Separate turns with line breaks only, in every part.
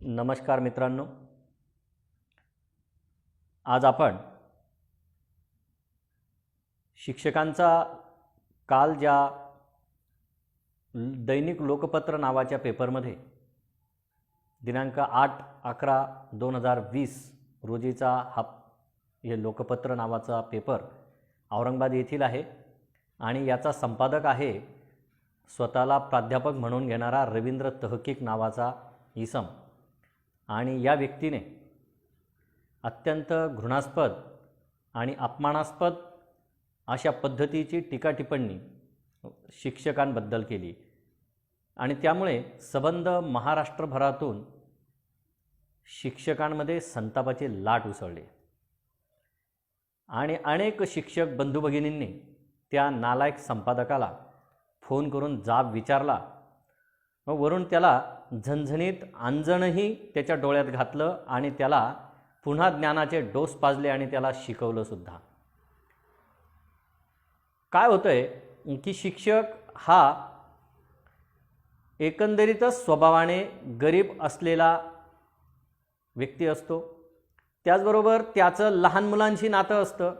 नमस्कार मित्रांनो, आज आपण शिक्षकांचा काल ज्या दैनिक लोकपत्र नावाच्या पेपरमध्ये दिनांक 8/11/2020 रोजीचा हे लोकपत्र नावाचा पेपर औरंगाबाद येथील आहे आणि याचा संपादक आहे स्वतःला प्राध्यापक म्हणून घेणारा रवींद्र तहकीक नावाचा इसम। आणि या व्यक्तीने अत्यंत घृणास्पद आणि अपमानास्पद अशा पद्धतीची टीका टिप्पणी शिक्षकांबद्दल केली आणि त्यामुळे सबंध महाराष्ट्रभरातून शिक्षकांमध्ये संतापाची लाट उसळली आणि अनेक शिक्षक बंधू भगिनींनी त्या नालायक संपादकाला फोन करून जाब विचारला। मग वरून त्याला झणझणीत अंजनही त्याच्या डोळ्यात घातलं आणि त्याला पुन्हा ज्ञानाचे डोस पाजले आणि त्याला शिकवलं सुद्धा। काय होतंय की शिक्षक हा एकंदरीतच स्वभावाने गरीब असलेला व्यक्ती असतो। त्याचबरोबर त्याचं लहान मुलांशी नातं असतं,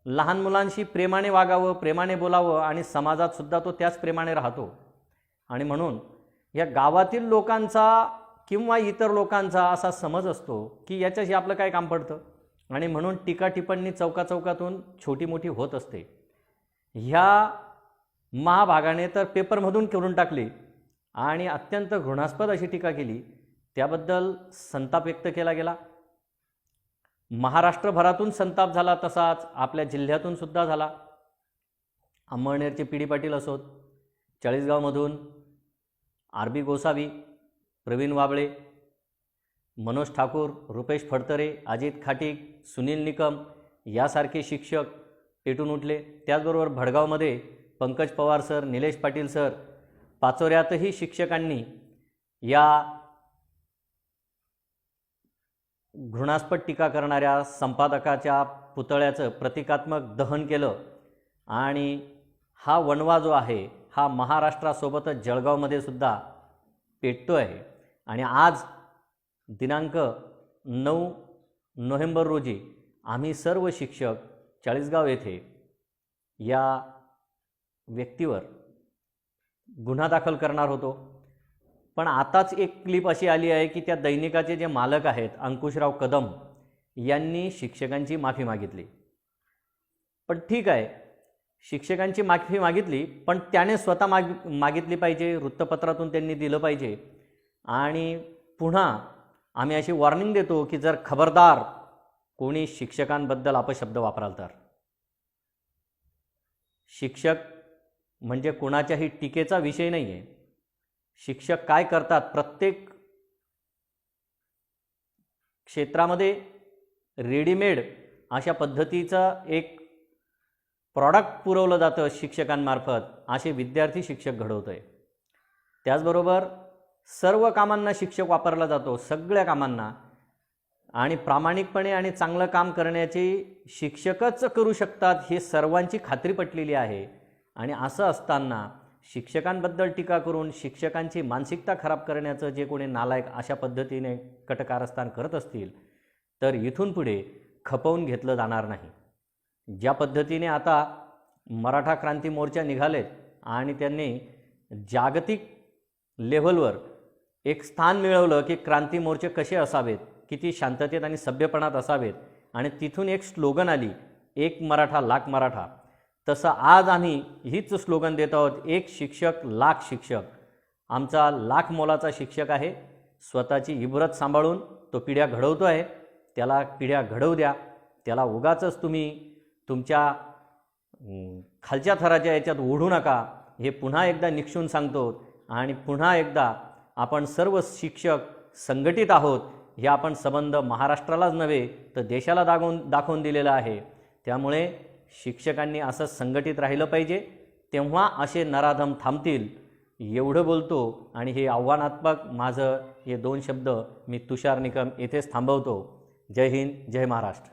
लहान मुलांशी प्रेमाने वागावं, प्रेमाने बोलावं आणि समाजात सुद्धा तो त्याच प्रेमाने राहतो। आणि म्हणून या गावातील लोकांचा किंवा इतर लोकांचा असा समज असतो की याच्याशी आपलं काय काम पडतं आणि म्हणून टीका टिप्पणी चौकाचौकातून छोटी मोठी होत असते। ह्या महाभागाने तर पेपरमधून करून टाकली आणि अत्यंत घृणास्पद अशी टीका केली, त्याबद्दल संताप व्यक्त केला गेला। महाराष्ट्रभरातून संताप झाला, तसाच आपल्या जिल्ह्यातून सुद्धा झाला। अंमळनेरचे पी.डी. पाटील असोत, चाळीसगावमधून आर.बी. गोसावी, प्रवीण वाबळे, मनोज ठाकूर, रुपेश फडतरे, अजित खाटीक, सुनील निकम यासारखे शिक्षक पेटून उठले। त्याचबरोबर भडगावमध्ये पंकज पवार सर, निलेश पाटील सर, पाचोऱ्यातही शिक्षकांनी या घृणास्पद टीका करणाऱ्या संपादकाच्या पुतळ्याचं प्रतिकात्मक दहन केलं आणि हा वणवा जो आहे हा महाराष्ट्रासोबतच जळगावमध्ये सुद्धा पेटतो आहे। आणि आज दिनांक 9 नोव्हेंबर रोजी आम्ही सर्व शिक्षक चाळीसगाव येथे या व्यक्तीवर गुन्हा दाखल करणार होतो। पण आताच एक क्लिप अशी आली आहे की त्या दैनिकाचे जे मालक आहेत अंकुशराव कदम यांनी शिक्षकांची माफी मागितली। पण ठीक आहे, शिक्षकांची माफी मागितली, पण त्याने स्वतः मागितली पाहिजे, वृत्तपत्रातून त्यांनी दिलं पाहिजे। आणि पुन्हा आम्ही अशी वॉर्निंग देतो की जर खबरदार कोणी शिक्षकांबद्दल अपशब्द वापराल तर शिक्षक म्हणजे कोणाच्याही टीकेचा विषय नाही आहे। शिक्षक काय करतात, प्रत्येक क्षेत्रामध्ये रेडीमेड अशा पद्धतीचं एक प्रॉडक्ट पुरवलं जातं शिक्षकांमार्फत, असे विद्यार्थी शिक्षक घडवतोय। त्याचबरोबर सर्व कामांना शिक्षक वापरला जातो, सगळ्या कामांना, आणि प्रामाणिकपणे आणि चांगलं काम करण्याची शिक्षकच करू शकतात हे सर्वांची खात्री पटलेली आहे। आणि असं असताना शिक्षकांबद्दल टीका करून शिक्षकांची मानसिकता खराब करण्याचं जे कोणी नालायक अशा पद्धतीने कटकारस्थान करत असतील तर इथून पुढे खपवून घेतलं जाणार नाही। ज्या पद्धतीने आता मराठा क्रांती मोर्चा निघालेत आणि त्यांनी जागतिक लेव्हलवर एक स्थान मिळवलं की क्रांती मोर्चे कसे असावेत, किती शांततेत आणि सभ्यपणात असावेत, आणि तिथून एक स्लोगन आली, एक मराठा लाख मराठा। तसं आज आम्ही हीच स्लोगन देत आहोत, एक शिक्षक लाख शिक्षक। आमचा लाख मोलाचा शिक्षक आहे, स्वतःची इबरत सांभाळून तो पिढ्या घडवतो आहे, त्याला पिढ्या घडवू द्या। त्याला उगाचच तुम्ही तुमच्या खालच्या थराच्या याच्यात ओढू नका, हे पुन्हा एकदा निक्षून सांगतो। आणि पुन्हा एकदा आपण सर्व शिक्षक संघटित आहोत हे आपण संबंध महाराष्ट्रालाच नव्हे तर देशाला दाखवून दिलेलं आहे। त्यामुळे शिक्षकांनी असं संघटित राहिलं पाहिजे, तेव्हा असे नराधम थांबतील, एवढं बोलतो। आणि हे आव्हानात्मक माझं हे 2 शब्द मी तुषार निकम येथेच थांबवतो। जय हिंद, जय महाराष्ट्र।